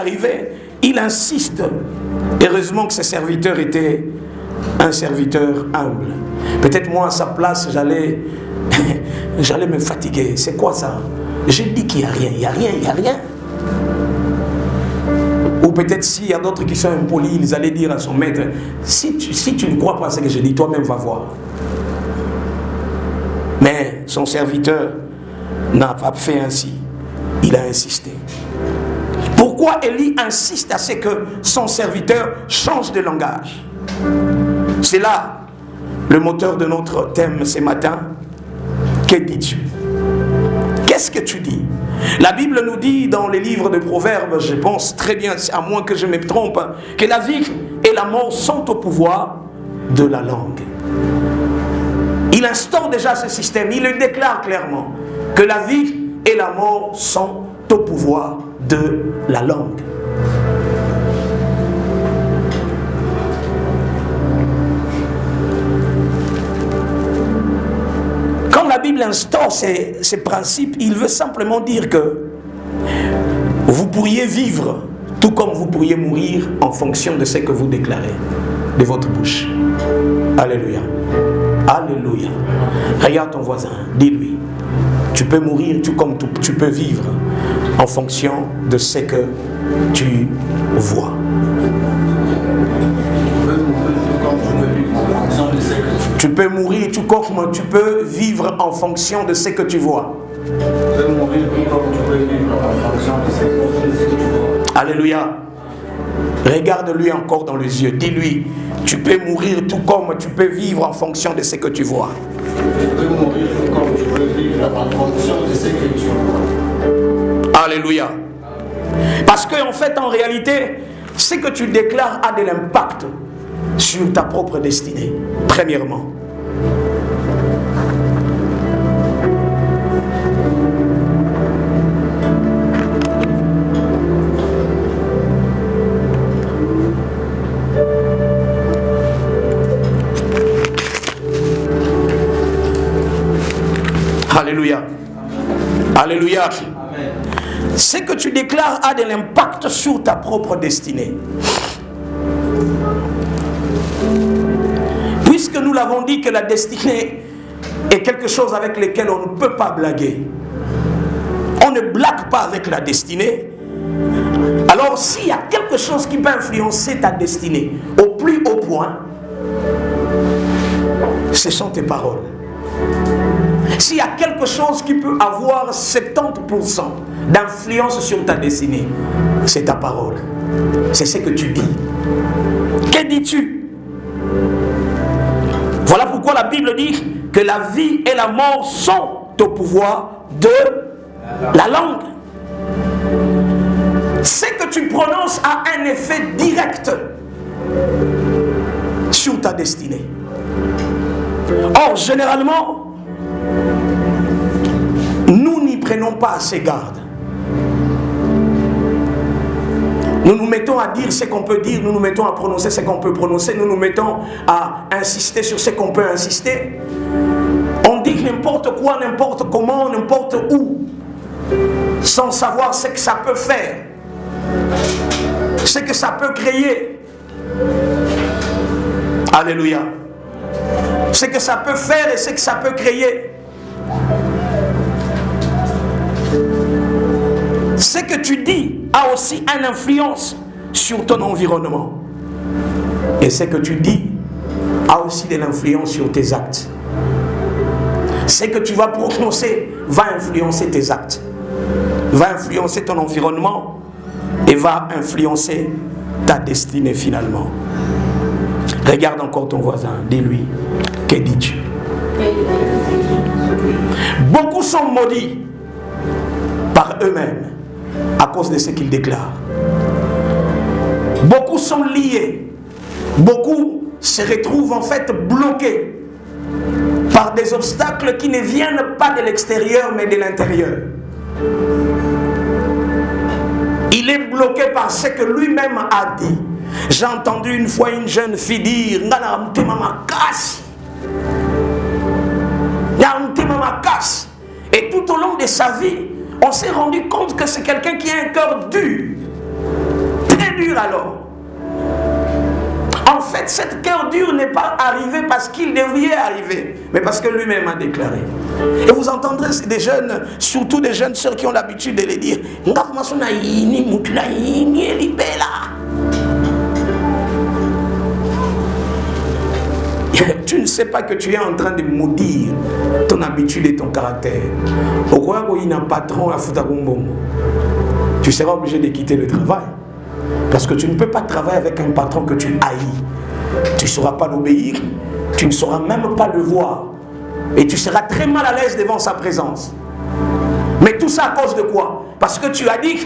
arrivé, il insiste. Heureusement que ce serviteur était un serviteur humble. Peut-être moi à sa place, j'allais me fatiguer. C'est quoi ça? J'ai dit qu'il n'y a rien, il n'y a rien, il n'y a rien. Ou peut-être s'il y a d'autres qui sont impolis, ils allaient dire à son maître, si tu ne crois pas à ce que je dis, toi-même va voir. Mais son serviteur n'a pas fait ainsi. Il a insisté. Pourquoi Élie insiste à ce que son serviteur change de langage? C'est là le moteur de notre thème ce matin. Que dis-tu? Qu'est-ce que tu dis? La Bible nous dit dans les livres de Proverbes, je pense très bien, à moins que je me trompe, que la vie et la mort sont au pouvoir de la langue. Il instaure déjà ce système, il le déclare clairement, que la vie et la mort sont au pouvoir de la langue. Quand la Bible instaure ces principes, il veut simplement dire que vous pourriez vivre tout comme vous pourriez mourir en fonction de ce que vous déclarez de votre bouche. Alléluia. Alléluia. Regarde ton voisin, dis-lui, tu peux mourir tout comme tu peux vivre en fonction de ce que tu vois. Tu peux mourir tout comme tu peux vivre en fonction de ce que tu vois. Alléluia. Regarde-lui encore dans les yeux. Dis-lui, tu peux mourir tout comme tu peux vivre en fonction de ce que tu vois. Tu peux mourir tout comme tu peux vivre en fonction de ce que tu vois. Alléluia. Parce que en fait, en réalité, ce que tu déclares a de l'impact sur ta propre destinée, premièrement. Alléluia. Alléluia. Amen. Ce que tu déclares a de l'impact sur ta propre destinée. Puisque nous l'avons dit que la destinée est quelque chose avec lequel on ne peut pas blaguer. On ne blague pas avec la destinée. Alors s'il y a quelque chose qui peut influencer ta destinée au plus haut point, ce sont tes paroles. S'il y a quelque chose qui peut avoir 70% d'influence sur ta destinée, c'est ta parole. C'est ce que tu dis. Que dis-tu? Voilà pourquoi la Bible dit que la vie et la mort sont au pouvoir de la langue. Ce que tu prononces a un effet direct sur ta destinée. Or, généralement, nous n'y prenons pas assez garde. Nous nous mettons à dire ce qu'on peut dire, nous nous mettons à prononcer ce qu'on peut prononcer, nous nous mettons à insister sur ce qu'on peut insister. On dit n'importe quoi, n'importe comment, n'importe où, sans savoir ce que ça peut faire, ce que ça peut créer. Alléluia. Ce que ça peut faire et ce que ça peut créer. Ce que tu dis a aussi une influence sur ton environnement. Et ce que tu dis a aussi de l'influence sur tes actes. Ce que tu vas prononcer va influencer tes actes, va influencer ton environnement et va influencer ta destinée finalement. Regarde encore ton voisin, dis-lui, que dis-tu? Beaucoup sont maudits par eux-mêmes à cause de ce qu'ils déclarent. Beaucoup sont liés. Beaucoup se retrouvent en fait bloqués par des obstacles qui ne viennent pas de l'extérieur mais de l'intérieur. Il est bloqué par ce que lui-même a dit. J'ai entendu une fois une jeune fille dire et tout au long de sa vie, on s'est rendu compte que c'est quelqu'un qui a un cœur dur. dur alors. En fait, cette cœur dur n'est pas arrivée parce qu'il devait arriver, mais parce que lui-même a déclaré. Et vous entendrez des jeunes, surtout des jeunes sœurs qui ont l'habitude de les dire, tu ne sais pas que tu es en train de maudire ton habitude et ton caractère. Pourquoi il y a un patron à Futagumbongo? Tu seras obligé de quitter le travail. Parce que tu ne peux pas travailler avec un patron que tu haïs. Tu ne sauras pas l'obéir, tu ne sauras même pas le voir. Et tu seras très mal à l'aise devant sa présence. Mais tout ça à cause de quoi? Parce que tu as dit,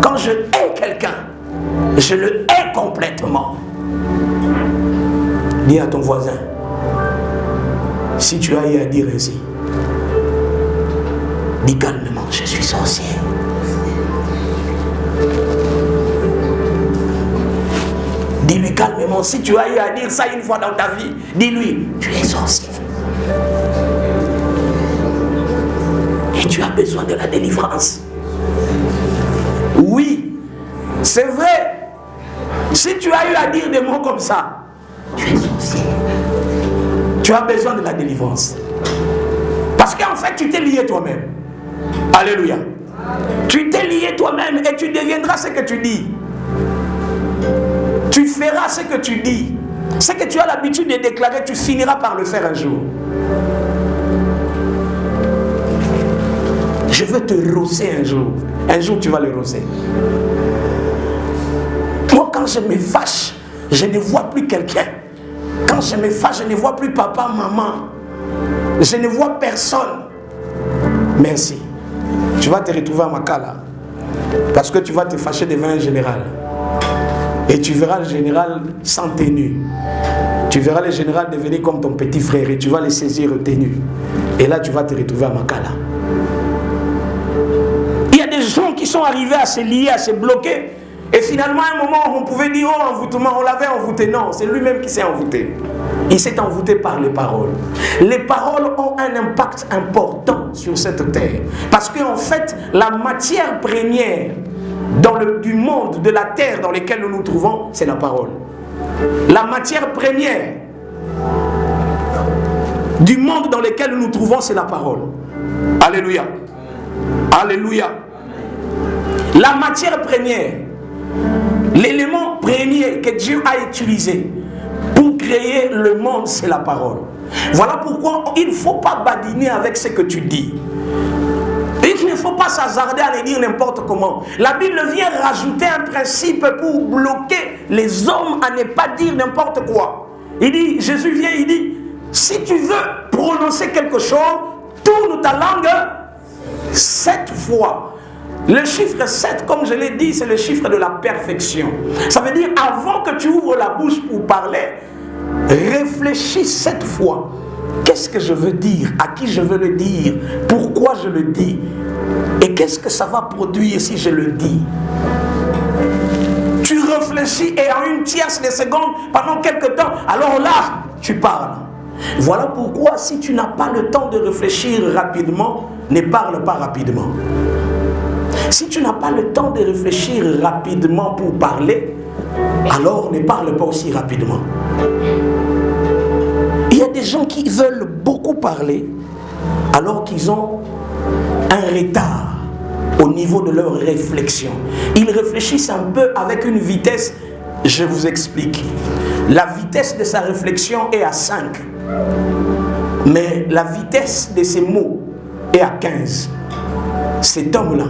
quand je hais quelqu'un, je le hais complètement. Dis à ton voisin, si tu as eu à dire ainsi, dis calmement, je suis sorcier. Dis-lui calmement, si tu as eu à dire ça une fois dans ta vie, dis-lui, tu es sorcier. Et tu as besoin de la délivrance. Oui, c'est vrai. Si tu as eu à dire des mots comme ça, tu es sorcier. Tu as besoin de la délivrance. Parce qu'en fait, tu t'es lié toi-même. Alléluia. Tu t'es lié toi-même et tu deviendras ce que tu dis. Tu feras ce que tu dis. Ce que tu as l'habitude de déclarer, tu finiras par le faire un jour. Je veux te rosser un jour. Un jour, tu vas le rosser. Moi, quand je me fâche, je ne vois plus quelqu'un. Quand je me fâche, je ne vois plus papa, maman. Je ne vois personne. Merci. Tu vas te retrouver à Makala. Parce que tu vas te fâcher devant un général. Et tu verras le général sans tenue. Tu verras le général devenir comme ton petit frère et tu vas le saisir tenue. Et là, tu vas te retrouver à Makala. Il y a des gens qui sont arrivés à se lier, à se bloquer. Et finalement, à un moment, on pouvait dire, oh, envoûtement, on l'avait envoûté. Non, c'est lui-même qui s'est envoûté. Il s'est envoûté par les paroles. Les paroles ont un impact important sur cette terre. Parce qu'en fait, la matière première du monde, de la terre dans laquelle nous nous trouvons, c'est la parole. La matière première du monde dans lequel nous nous trouvons, c'est la parole. Alléluia. Alléluia. La matière première, l'élément premier que Dieu a utilisé pour créer le monde, c'est la parole. Voilà pourquoi il ne faut pas badiner avec ce que tu dis. Il ne faut pas s'hasarder à le dire n'importe comment. La Bible vient rajouter un principe pour bloquer les hommes à ne pas dire n'importe quoi. Il dit, Jésus vient, il dit, si tu veux prononcer quelque chose, tourne ta langue 7 fois. Le chiffre 7, comme je l'ai dit, c'est le chiffre de la perfection. Ça veut dire, avant que tu ouvres la bouche pour parler, réfléchis 7 fois. Qu'est-ce que je veux dire? À qui je veux le dire? Pourquoi je le dis? Et qu'est-ce que ça va produire si je le dis? Tu réfléchis et en une tierce de seconde, pendant quelques temps, alors là, tu parles. Voilà pourquoi si tu n'as pas le temps de réfléchir rapidement, ne parle pas rapidement. Si tu n'as pas le temps de réfléchir rapidement pour parler, alors ne parle pas aussi rapidement. Il y a des gens qui veulent beaucoup parler alors qu'ils ont un retard au niveau de leur réflexion. Ils réfléchissent un peu avec une vitesse, je vous explique. La vitesse de sa réflexion est à 5. Mais la vitesse de ses mots est à 15. Cet homme-là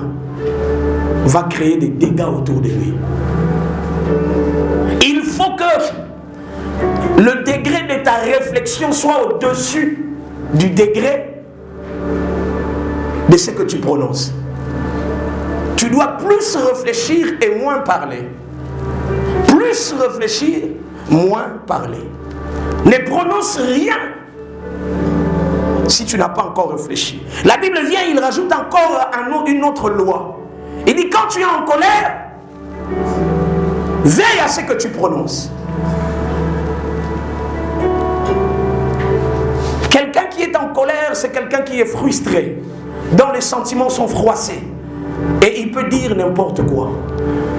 va créer des dégâts autour de lui. Il faut que le degré de ta réflexion soit au-dessus du degré de ce que tu prononces. Tu dois plus réfléchir et moins parler. Plus réfléchir, moins parler. Ne prononce rien si tu n'as pas encore réfléchi. La Bible vient, il rajoute encore une autre loi. Il dit, quand tu es en colère, veille à ce que tu prononces. Quelqu'un qui est en colère, c'est quelqu'un qui est frustré, dont les sentiments sont froissés. Et il peut dire n'importe quoi.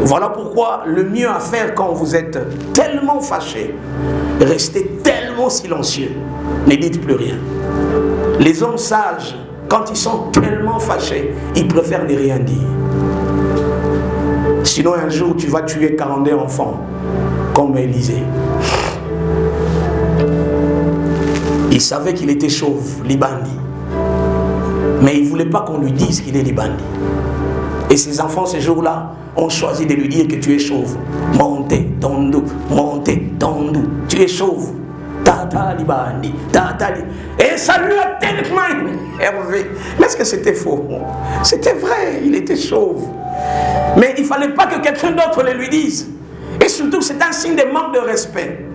Voilà pourquoi le mieux à faire quand vous êtes tellement fâché, restez tellement silencieux. Ne dites plus rien. Les hommes sages, quand ils sont tellement fâchés, ils préfèrent ne rien dire. Sinon un jour tu vas tuer 42 enfants, comme Élisée. Il savait qu'il était chauve, Libandi. Mais il ne voulait pas qu'on lui dise qu'il est Libandi. Et ses enfants, ce jour-là, ont choisi de lui dire que tu es chauve. Montez, tondou, tu es chauve. Tata Libandi, tata Libandi. Et ça lui a tellement énervé. Mais est-ce que c'était faux? C'était vrai, il était chauve. Mais il ne fallait pas que quelqu'un d'autre le lui dise. Et surtout, c'est un signe de manque de respect.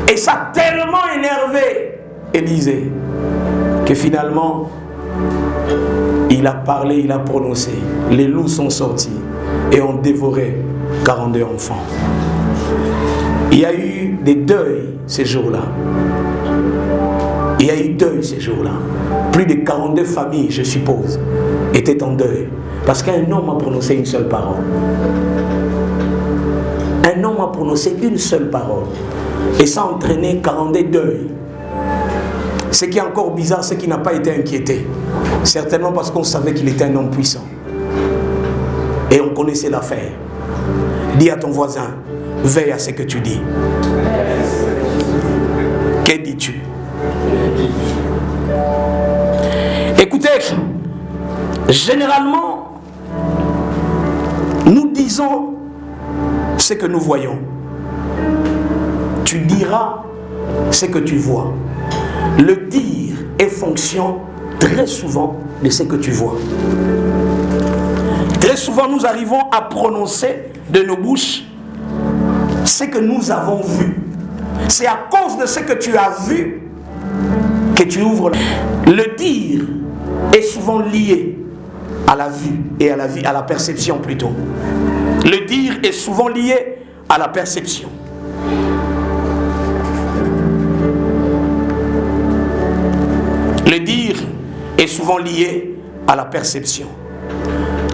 Et ça a tellement énervé Élisée que finalement, il a parlé, il a prononcé. Les loups sont sortis et ont dévoré 42 enfants. Il y a eu des deuils ces jours-là. Il y a eu deuil ces jours-là. Plus de 42 familles, je suppose, étaient en deuil. Parce qu'un homme a prononcé une seule parole. Un homme a prononcé une seule parole. Et ça a entraîné 42 deuils. Ce qui est encore bizarre, c'est qu'il n'a pas été inquiété. Certainement parce qu'on savait qu'il était un homme puissant. Et on connaissait l'affaire. Dis à ton voisin, veille à ce que tu dis. Que dis-tu? Écoutez, généralement, nous disons ce que nous voyons. Tu diras ce que tu vois. Le dire est fonction très souvent de ce que tu vois. Très souvent, nous arrivons à prononcer de nos bouches ce que nous avons vu. C'est à cause de ce que tu as vu que tu ouvres. Le dire est souvent lié à la vue et à la perception plutôt. Le dire est souvent lié à la perception. Le dire est souvent lié à la perception.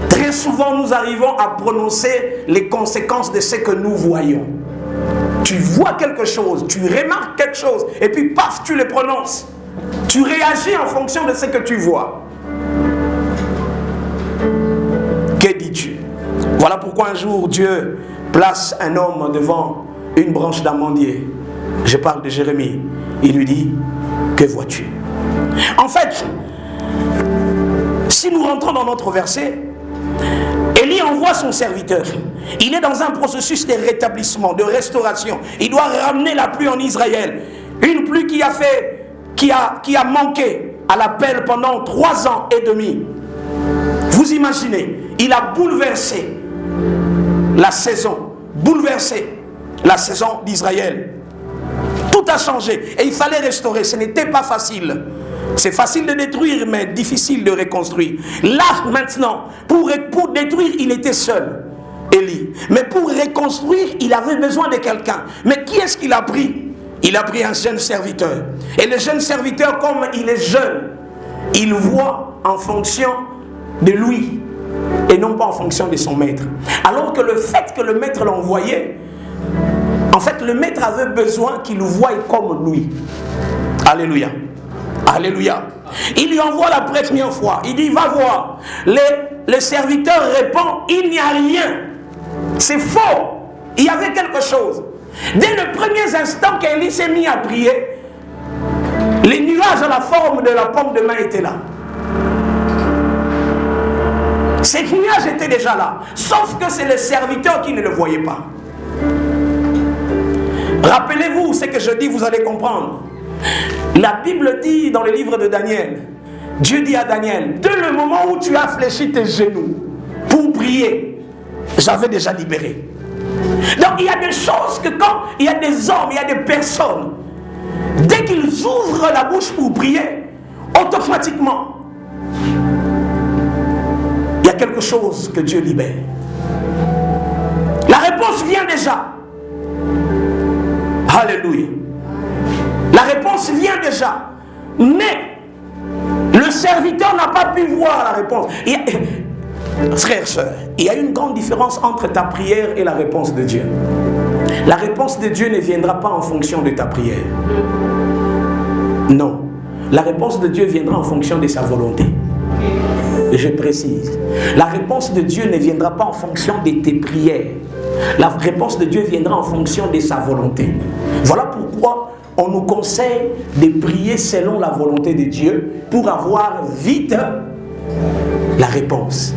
Très souvent, nous arrivons à prononcer les conséquences de ce que nous voyons. Tu vois quelque chose, tu remarques quelque chose, et puis paf, tu le prononces. Tu réagis en fonction de ce que tu vois. Que dis-tu? Voilà pourquoi un jour Dieu place un homme devant une branche d'amandier. Je parle de Jérémie. Il lui dit, que vois-tu? En fait, si nous rentrons dans notre verset, Élie envoie son serviteur. Il est dans un processus de rétablissement, de restauration. Il doit ramener la pluie en Israël. Une pluie qui a manqué à l'appel pendant 3 ans et demi. Vous imaginez, il a bouleversé la saison, d'Israël. Tout a changé et il fallait restaurer. Ce n'était pas facile. C'est facile de détruire, mais difficile de reconstruire. Là, maintenant, pour détruire, il était seul, Élie. Mais pour reconstruire, il avait besoin de quelqu'un. Mais qui est-ce qu'il a pris? Il a pris un jeune serviteur. Et le jeune serviteur, comme il est jeune, il voit en fonction de lui et non pas en fonction de son maître. Alors que le fait que le maître l'a envoyé, en fait, le maître avait besoin qu'il le voie comme lui. Alléluia. Alléluia. Il lui envoie la première fois. Il dit, va voir. Le serviteur répond, il n'y a rien. C'est faux. Il y avait quelque chose. Dès le premier instant qu'Élie s'est mis à prier, les nuages à la forme de la pomme de main étaient là. Ces nuages étaient déjà là. Sauf que c'est le serviteur qui ne le voyait pas. Rappelez-vous ce que je dis, vous allez comprendre. La Bible dit dans le livre de Daniel, Dieu dit à Daniel, dès le moment où tu as fléchi tes genoux pour prier, j'avais déjà libéré. Donc il y a des choses que quand il y a des hommes, il y a des personnes, dès qu'ils ouvrent la bouche pour prier, automatiquement, il y a quelque chose que Dieu libère. La réponse vient déjà. Alléluia. La réponse vient déjà. Mais le serviteur n'a pas pu voir la réponse. Frères, sœurs, il y a une grande différence entre ta prière et la réponse de Dieu. La réponse de Dieu ne viendra pas en fonction de ta prière. Non. La réponse de Dieu viendra en fonction de sa volonté. Et je précise. La réponse de Dieu ne viendra pas en fonction de tes prières. La réponse de Dieu viendra en fonction de sa volonté. Voilà pourquoi on nous conseille de prier selon la volonté de Dieu pour avoir vite la réponse.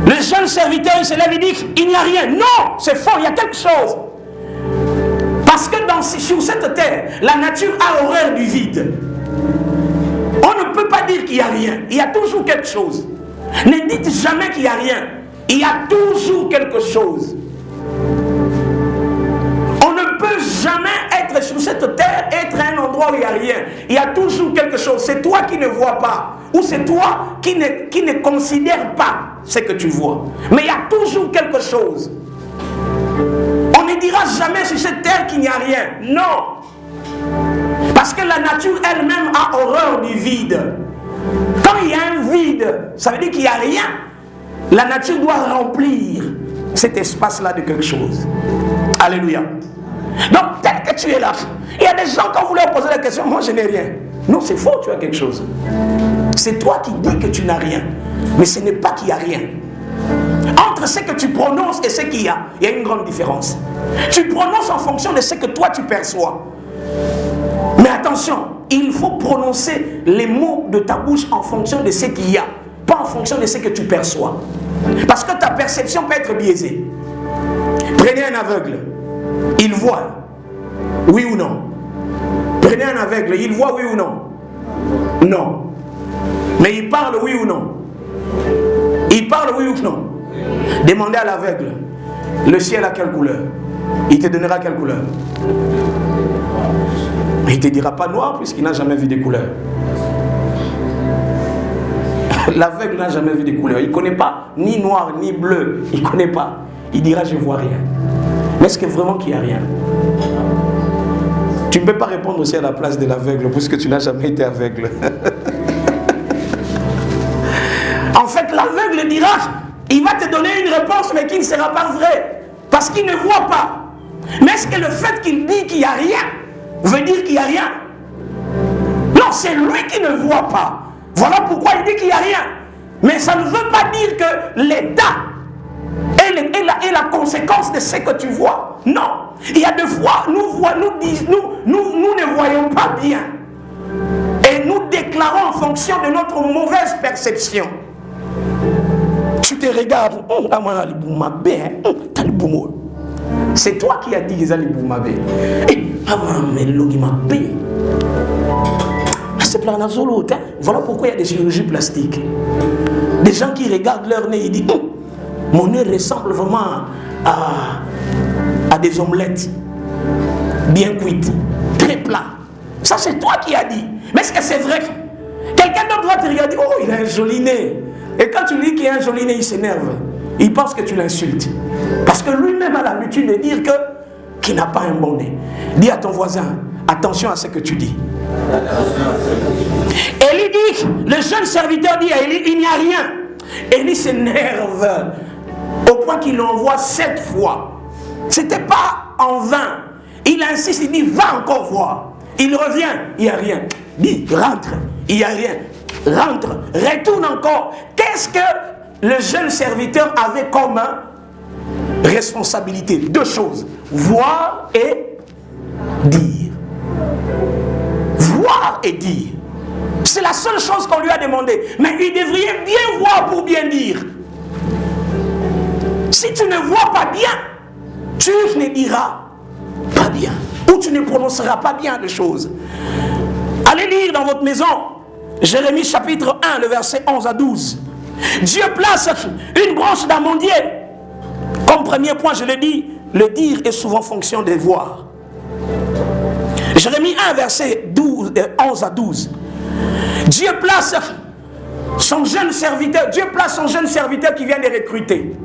Le jeune serviteur, il se lève et dit, il n'y a rien. Non, c'est faux, il y a quelque chose. Parce que sur cette terre, la nature a horreur du vide. On ne peut pas dire qu'il n'y a rien. Il y a toujours quelque chose. Ne dites jamais qu'il n'y a rien. Il y a toujours quelque chose. On ne peut jamais être sur cette terre, être à un endroit où il n'y a rien. Il y a toujours quelque chose. C'est toi qui ne vois pas. Ou c'est toi qui ne considère pas ce que tu vois. Mais il y a toujours quelque chose. On ne dira jamais sur cette terre qu'il n'y a rien. Non. Parce que la nature elle-même a horreur du vide. Quand il y a un vide, ça veut dire qu'il n'y a rien. La nature doit remplir cet espace-là de quelque chose. Alléluia. Donc, tel que tu es là, il y a des gens, quand vous leur posez la question, moi je n'ai rien. Non, c'est faux, tu as quelque chose. C'est toi qui dis que tu n'as rien. Mais ce n'est pas qu'il n'y a rien. Entre ce que tu prononces et ce qu'il y a une grande différence. Tu prononces en fonction de ce que toi tu perçois. Mais attention, il faut prononcer les mots de ta bouche en fonction de ce qu'il y a, pas en fonction de ce que tu perçois. Parce que ta perception peut être biaisée. Prenez un aveugle, il voit, oui ou non? Prenez un aveugle, il voit, oui ou non? Non. Mais il parle, oui ou non? Il parle, oui ou non? Demandez à l'aveugle, le ciel a quelle couleur? Il te donnera quelle couleur? Mais il ne te dira pas noir puisqu'il n'a jamais vu des couleurs. L'aveugle n'a jamais vu des couleurs. Il ne connaît pas ni noir ni bleu. Il ne connaît pas. Il dira je ne vois rien. Mais est-ce que vraiment qu'il n'y a rien? Tu ne peux pas répondre aussi à la place de l'aveugle puisque tu n'as jamais été aveugle. En fait, l'aveugle dira, il va te donner une réponse mais qui ne sera pas vraie. Parce qu'il ne voit pas. Mais est-ce que le fait qu'il dit qu'il n'y a rien veut dire qu'il n'y a rien? Non, c'est lui qui ne voit pas. Voilà pourquoi il dit qu'il n'y a rien. Mais ça ne veut pas dire que l'état est la conséquence de ce que tu vois. Non. Il y a des fois, nous ne voyons pas bien. Et nous déclarons en fonction de notre mauvaise perception. Tu te regardes. C'est toi qui as dit qu'ils allaient vous m'aber. Voilà pourquoi il y a des chirurgies plastiques. Des gens qui regardent leur nez et disent mon nez ressemble vraiment à des omelettes bien cuites, très plat. Ça c'est toi qui as dit. Mais est-ce que c'est vrai? Quelqu'un d'autre va te regarder, oh il a un joli nez. Et quand tu lui dis qu'il a un joli nez, il s'énerve. Il pense que tu l'insultes. Parce que lui-même a l'habitude de dire qu'il n'a pas un bon nez. Dis à ton voisin, attention à ce que tu dis. Élie dit, le jeune serviteur dit à Élie, il n'y a rien. Élie s'énerve au point qu'il l'envoie 7 fois. Ce n'était pas en vain. Il insiste, il dit, va encore voir. Il revient, il n'y a rien. Dis, rentre, il n'y a rien. Rentre, retourne encore. Qu'est-ce que le jeune serviteur avait comme responsabilité? 2 choses. Voir et dire. Voir et dire. C'est la seule chose qu'on lui a demandé. Mais il devrait bien voir pour bien dire. Si tu ne vois pas bien, tu ne diras pas bien. Ou tu ne prononceras pas bien de choses. Allez lire dans votre maison Jérémie chapitre 1, le verset 11 à 12. Dieu place une branche d'amandier. Comme premier point, je l'ai dit, le dire est souvent fonction des voir. Jérémie 1, verset 11 à 12. Dieu place son jeune serviteur, qui vient de recruter.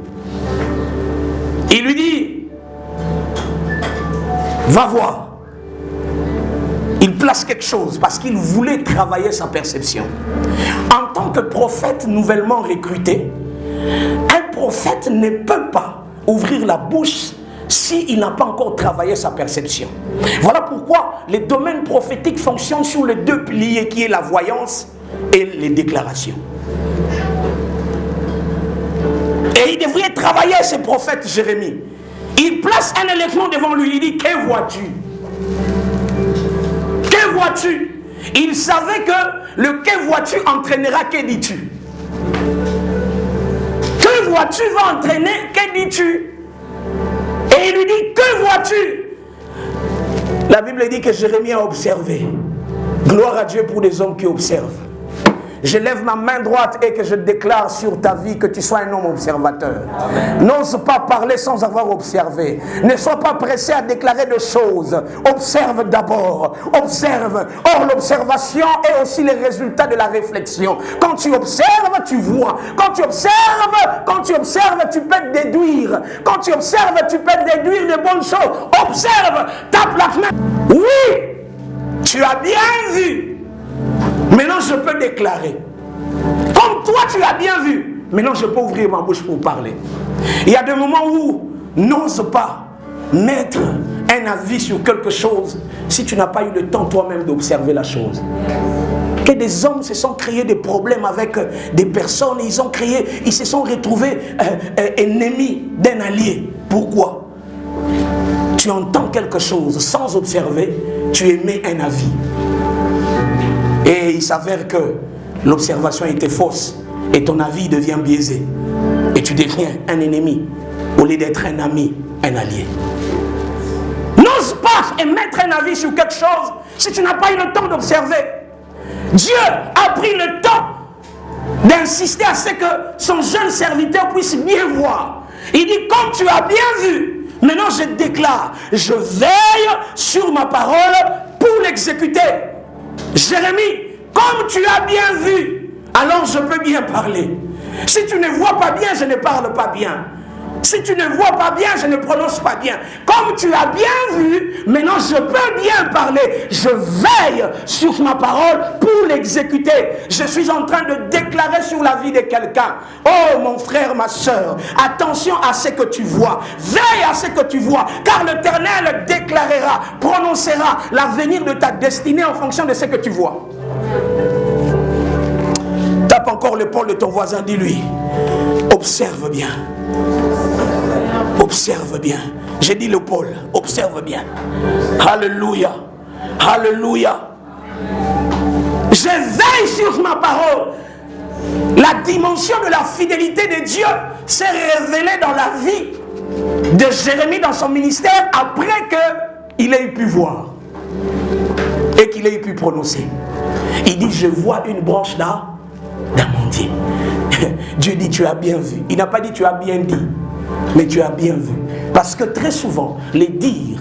Il lui dit, va voir. Il place quelque chose parce qu'il voulait travailler sa perception. En tant que prophète nouvellement recruté, un prophète ne peut pas ouvrir la bouche s'il n'a pas encore travaillé sa perception. Voilà pourquoi les domaines prophétiques fonctionnent sur les deux piliers qui est la voyance et les déclarations. Et il devrait travailler ce prophète Jérémie. Il place un éléphant devant lui, il dit: que vois-tu? Que vois-tu? Il savait que le que vois-tu entraînera que dis-tu. Que vois-tu va entraîner que dis-tu. Et il lui dit: que vois-tu? La Bible dit que Jérémie a observé. Gloire à Dieu pour les hommes qui observent. Je lève ma main droite et que je déclare sur ta vie que tu sois un homme observateur. N'ose pas parler sans avoir observé. Ne sois pas pressé à déclarer des choses. Observe d'abord. Observe. Or, l'observation est aussi le résultat de la réflexion. Quand tu observes, tu vois. Quand tu observes, tu peux déduire. Quand tu observes, tu peux déduire de bonnes choses. Observe. Tape la fenêtre. Oui, tu as bien vu. Maintenant, je peux déclarer. Comme toi, tu as bien vu. Maintenant, je peux ouvrir ma bouche pour parler. Il y a des moments où n'ose pas mettre un avis sur quelque chose si tu n'as pas eu le temps toi-même d'observer la chose. Que des hommes se sont créés des problèmes avec des personnes. Ils se sont retrouvés ennemis d'un allié. Pourquoi? Tu entends quelque chose sans observer, tu émets un avis. Et il s'avère que l'observation était fausse et ton avis devient biaisé. Et tu deviens un ennemi au lieu d'être un ami, un allié. N'ose pas émettre un avis sur quelque chose si tu n'as pas eu le temps d'observer. Dieu a pris le temps d'insister à ce que son jeune serviteur puisse bien voir. Il dit: comme tu as bien vu, maintenant je déclare, je veille sur ma parole pour l'exécuter. Jérémie, comme tu as bien vu, alors je peux bien parler. Si tu ne vois pas bien, je ne parle pas bien. Si tu ne vois pas bien, je ne prononce pas bien. Comme tu as bien vu, maintenant je peux bien parler. Je veille sur ma parole pour l'exécuter. Je suis en train de déclarer sur la vie de quelqu'un. Oh mon frère, ma soeur, attention à ce que tu vois. Veille à ce que tu vois. Car l'Éternel déclarera, prononcera l'avenir de ta destinée en fonction de ce que tu vois. Tape encore l'épaule de ton voisin, dis-lui: observe bien. Observe bien. J'ai dit l'épaule, observe bien. Alléluia. Alléluia. Je veille sur ma parole. La dimension de la fidélité de Dieu s'est révélée dans la vie de Jérémie dans son ministère après qu'il ait pu voir et qu'il ait pu prononcer. Il dit: je vois une branche là d'amandier. Dieu dit: tu as bien vu. Il n'a pas dit: tu as bien dit, mais tu as bien vu. Parce que très souvent, les dire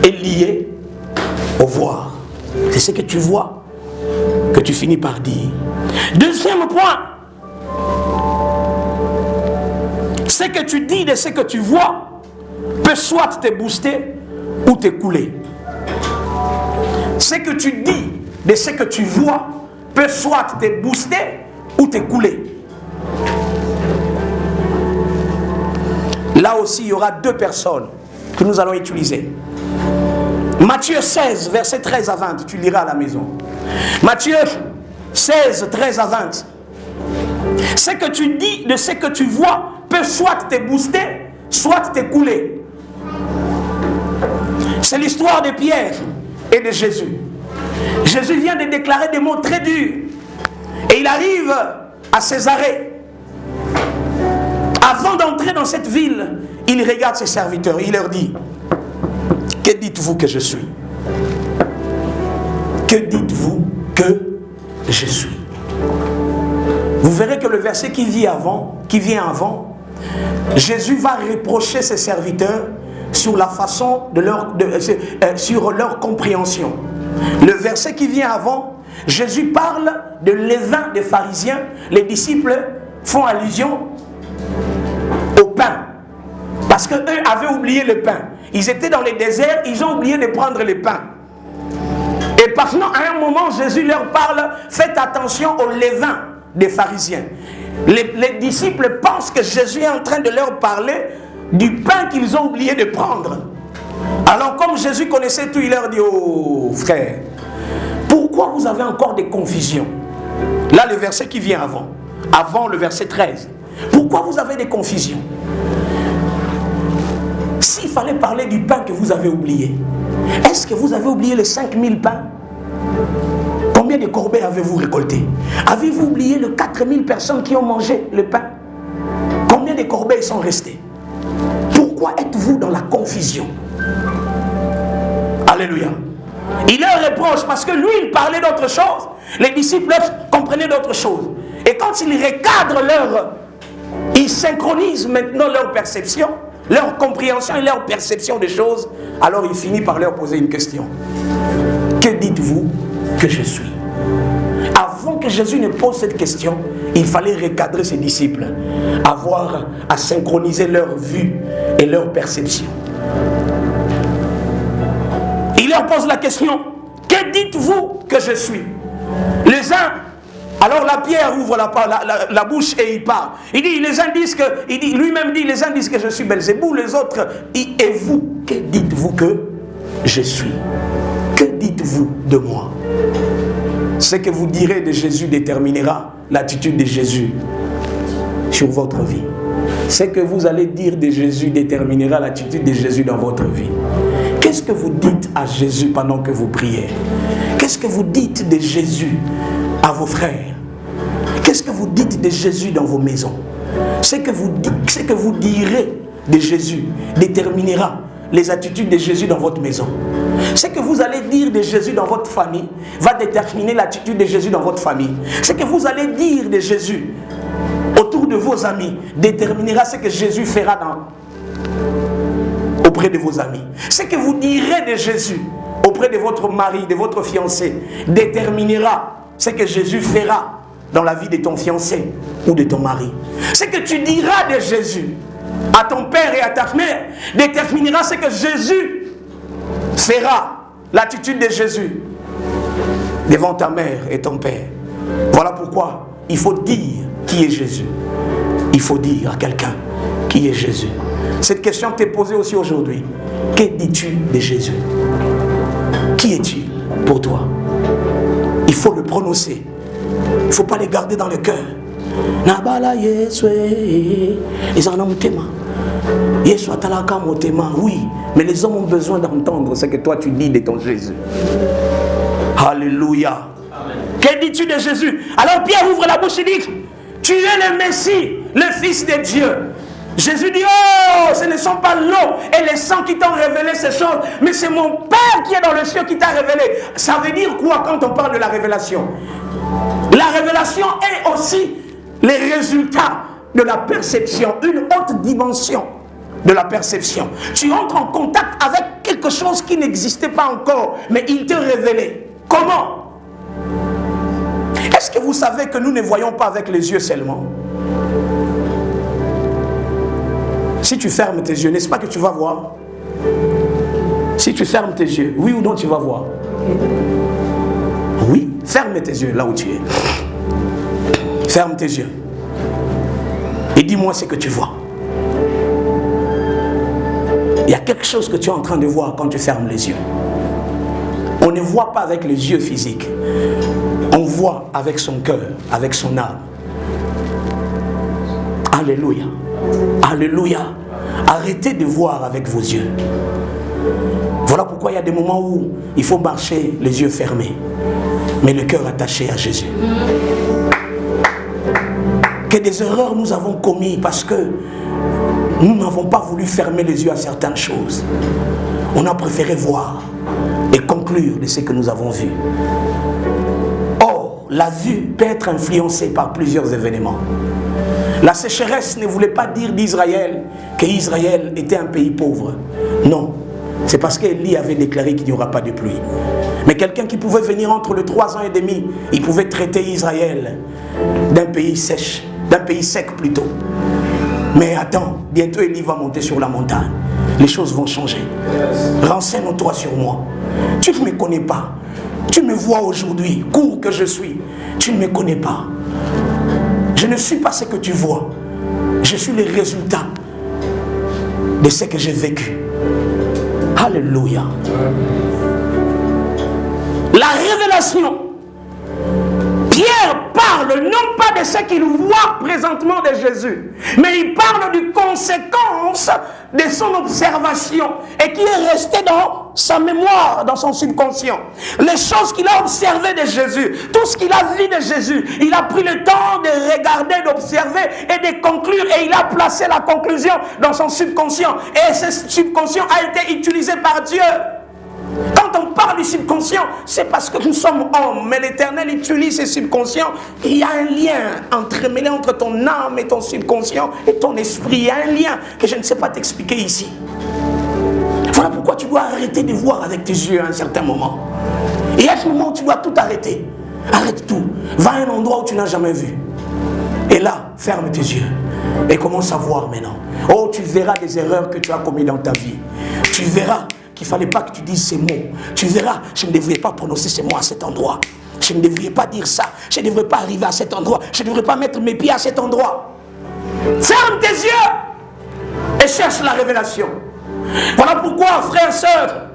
est lié au voir. C'est ce que tu vois que tu finis par dire. Deuxième point, ce que tu dis de ce que tu vois peut soit te booster ou te couler. Ce que tu dis de ce que tu vois peut soit te booster ou te couler. Là aussi, il y aura deux personnes que nous allons utiliser. Matthieu 16, verset 13 à 20, tu liras à la maison. Matthieu 16, 13 à 20. Ce que tu dis de ce que tu vois peut soit te booster, soit te couler. C'est l'histoire de Pierre et de Jésus. Jésus vient de déclarer des mots très durs. Et il arrive à Césarée. Avant d'entrer dans cette ville, il regarde ses serviteurs. Il leur dit: que dites-vous que je suis? Que dites-vous que je suis? Vous verrez que le verset qui vient avant, Jésus va reprocher ses serviteurs sur la façon sur leur compréhension. Le verset qui vient avant, Jésus parle de levain des pharisiens. Les disciples font allusion au pain. Parce qu'eux avaient oublié le pain. Ils étaient dans les déserts, ils ont oublié de prendre le pain. maintenant, à un moment, Jésus leur parle, faites attention au levain des pharisiens. Les disciples pensent que Jésus est en train de leur parler du pain qu'ils ont oublié de prendre. Alors comme Jésus connaissait tout, il leur dit, oh frère, pourquoi vous avez encore des confusions? Là, le verset qui vient avant le verset 13. Pourquoi vous avez des confusions? S'il fallait parler du pain que vous avez oublié, est-ce que vous avez oublié les 5000 pains? Combien de corbeilles avez-vous récolté? Avez-vous oublié les 4000 personnes qui ont mangé le pain? Combien de corbeilles sont restées? Pourquoi êtes-vous dans la confusion? Alléluia. Il leur reproche parce que lui, il parlait d'autre chose. Les disciples comprenaient d'autre chose. Et quand il recadre ils synchronisent maintenant leur perception, leur compréhension et leur perception des choses, alors il finit par leur poser une question. Que dites-vous que je suis? Avant que Jésus ne pose cette question, il fallait recadrer ses disciples, avoir à synchroniser leur vue et leur perception. Il leur pose la question, que dites-vous que je suis? Les uns, alors la Pierre ouvre la bouche et il parle. Il dit, les uns disent que, lui-même dit, les uns disent que je suis Belzéboul, les autres, et vous, que dites-vous que je suis? Que dites-vous de moi? Ce que vous direz de Jésus déterminera l'attitude de Jésus sur votre vie. Ce que vous allez dire de Jésus déterminera l'attitude de Jésus dans votre vie. Qu'est-ce que vous dites à Jésus pendant que vous priez? Qu'est-ce que vous dites de Jésus à vos frères? Qu'est-ce que vous dites de Jésus dans vos maisons? Ce que vous direz de Jésus déterminera les attitudes de Jésus dans votre maison. Ce que vous allez dire de Jésus dans votre famille va déterminer l'attitude de Jésus dans votre famille. Ce que vous allez dire de Jésus autour de vos amis déterminera ce que Jésus fera auprès de vos amis. Ce que vous direz de Jésus auprès de votre mari, de votre fiancé, déterminera ce que Jésus fera dans la vie de ton fiancé ou de ton mari. Ce que tu diras de Jésus à ton père et à ta mère déterminera ce que Jésus fera, l'attitude de Jésus devant ta mère et ton père. Voilà pourquoi il faut dire qui est Jésus. Il faut dire à quelqu'un qui est Jésus. Cette question t'est posée aussi aujourd'hui. Que dis-tu de Jésus? Qui est-il pour toi? Il faut le prononcer. Il ne faut pas les garder dans le cœur. Oui, mais les hommes ont besoin d'entendre ce que toi tu dis de ton Jésus. Alléluia. Que dis-tu de Jésus? Alors Pierre ouvre la bouche et dit, tu es le Messie, le Fils de Dieu. Jésus dit, oh, ce ne sont pas l'eau et le sang qui t'ont révélé ces choses, mais c'est mon Père qui est dans le ciel qui t'a révélé. Ça veut dire quoi quand on parle de la révélation? La révélation est aussi les résultats de la perception, une haute dimension de la perception. Tu entres en contact avec quelque chose qui n'existait pas encore, mais il te révélé. Comment? Est-ce que vous savez que nous ne voyons pas avec les yeux seulement? Si tu fermes tes yeux, n'est-ce pas que tu vas voir? Si tu fermes tes yeux, oui ou non tu vas voir? Oui, ferme tes yeux là où tu es. Ferme tes yeux. Et dis-moi ce que tu vois. Il y a quelque chose que tu es en train de voir quand tu fermes les yeux. On ne voit pas avec les yeux physiques. On voit avec son cœur, avec son âme. Alléluia. Alléluia. Arrêtez de voir avec vos yeux. Voilà pourquoi il y a des moments où il faut marcher les yeux fermés, mais le cœur attaché à Jésus. Que des erreurs nous avons commises parce que nous n'avons pas voulu fermer les yeux à certaines choses. On a préféré voir et conclure de ce que nous avons vu. Or, la vue peut être influencée par plusieurs événements. La sécheresse ne voulait pas dire d'Israël qu'Israël était un pays pauvre. Non, c'est parce qu'Élie avait déclaré qu'il n'y aura pas de pluie. Mais quelqu'un qui pouvait venir entre les 3 ans et demi, il pouvait traiter Israël d'un pays sèche, d'un pays sec plutôt. Mais attends, bientôt Élie va monter sur la montagne. Les choses vont changer. Renseigne-toi sur moi. Tu ne me connais pas. Tu me vois aujourd'hui, court que je suis. Tu ne me connais pas. Je ne suis pas ce que tu vois. Je suis le résultat de ce que j'ai vécu. Alléluia. La révélation. Pierre parle non pas de ce qu'il voit présentement de Jésus, mais il parle des conséquences de son observation et qui est resté dans sa mémoire, dans son subconscient. Les choses qu'il a observées de Jésus, tout ce qu'il a vu de Jésus, il a pris le temps de regarder, d'observer et de conclure, et il a placé la conclusion dans son subconscient. Et ce subconscient a été utilisé par Dieu. Quand on parle du subconscient, c'est parce que nous sommes hommes, mais l'Éternel utilise ce subconscient. Il y a un lien entremêlé entre ton âme et ton subconscient et ton esprit. Il y a un lien que je ne sais pas t'expliquer ici. Voilà pourquoi tu dois arrêter de voir avec tes yeux à un certain moment. Et à ce moment où tu dois tout arrêter. Arrête tout. Va à un endroit où tu n'as jamais vu. Et là, ferme tes yeux. Et commence à voir maintenant. Oh, tu verras des erreurs que tu as commises dans ta vie. Tu verras qu'il ne fallait pas que tu dises ces mots. Tu verras, je ne devrais pas prononcer ces mots à cet endroit. Je ne devrais pas dire ça. Je ne devrais pas arriver à cet endroit. Je ne devrais pas mettre mes pieds à cet endroit. Ferme tes yeux et cherche la révélation. Voilà pourquoi, frères et sœurs,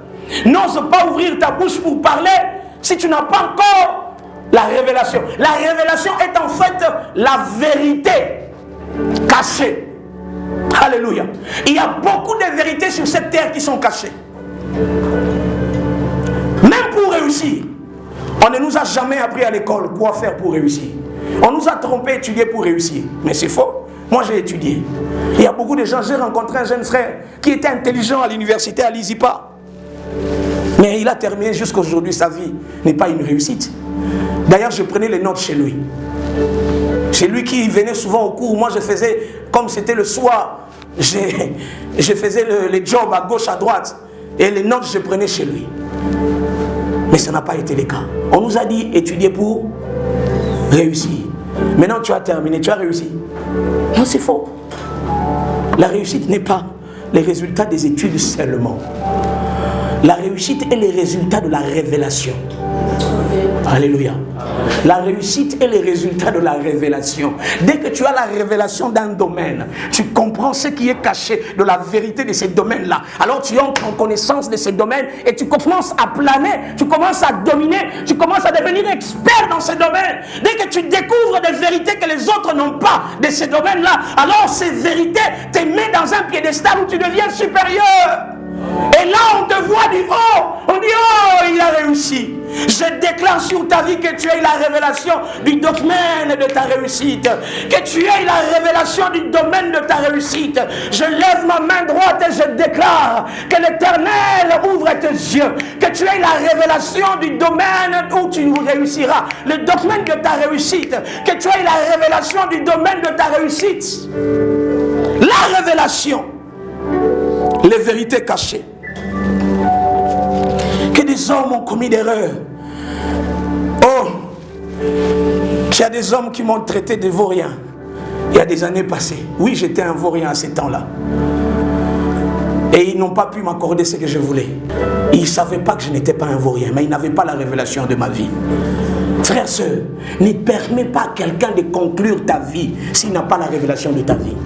n'ose pas ouvrir ta bouche pour parler si tu n'as pas encore la révélation. La révélation est en fait la vérité cachée. Alléluia. Il y a beaucoup de vérités sur cette terre qui sont cachées. Même pour réussir, on ne nous a jamais appris à l'école quoi faire pour réussir. On nous a trompé étudier pour réussir. Mais c'est faux. Moi j'ai étudié. Il y a beaucoup de gens, j'ai rencontré un jeune frère qui était intelligent à l'université à l'ISIPA. Mais il a terminé jusqu'à aujourd'hui, sa vie n'est pas une réussite. D'ailleurs, je prenais les notes chez lui. C'est lui qui venait souvent au cours. Moi je faisais, comme c'était le soir, je faisais les jobs à gauche, à droite. Et les notes, je prenais chez lui. Mais ça n'a pas été le cas. On nous a dit étudier pour réussir. Maintenant, tu as terminé, tu as réussi. Non, c'est faux. La réussite n'est pas les résultats des études seulement. La réussite est le résultat de la révélation. Alléluia. La réussite est le résultat de la révélation. Dès que tu as la révélation d'un domaine, tu comprends ce qui est caché de la vérité de ce domaine-là. Alors tu entres en connaissance de ce domaine et tu commences à planer, tu commences à dominer, tu commences à devenir expert dans ce domaine. Dès que tu découvres des vérités que les autres n'ont pas de ce domaine-là, alors ces vérités te mettent dans un piédestal où tu deviens supérieur. Et là on te voit du haut, on dit oh il a réussi. Je déclare sur ta vie que tu aies la révélation du domaine de ta réussite, que tu aies la révélation du domaine de ta réussite. Je lève ma main droite et je déclare que l'Éternel ouvre tes yeux, que tu aies la révélation du domaine où tu réussiras, le domaine de ta réussite, que tu aies la révélation du domaine de ta réussite. La révélation, les vérités cachées. Que des hommes ont commis d'erreurs. Oh, il y a des hommes qui m'ont traité de vaurien il y a des années passées. Oui, j'étais un vaurien à ces temps-là. Et ils n'ont pas pu m'accorder ce que je voulais. Ils ne savaient pas que je n'étais pas un vaurien, mais ils n'avaient pas la révélation de ma vie. Frères, sœurs, ne permets pas à quelqu'un de conclure ta vie s'il n'a pas la révélation de ta vie.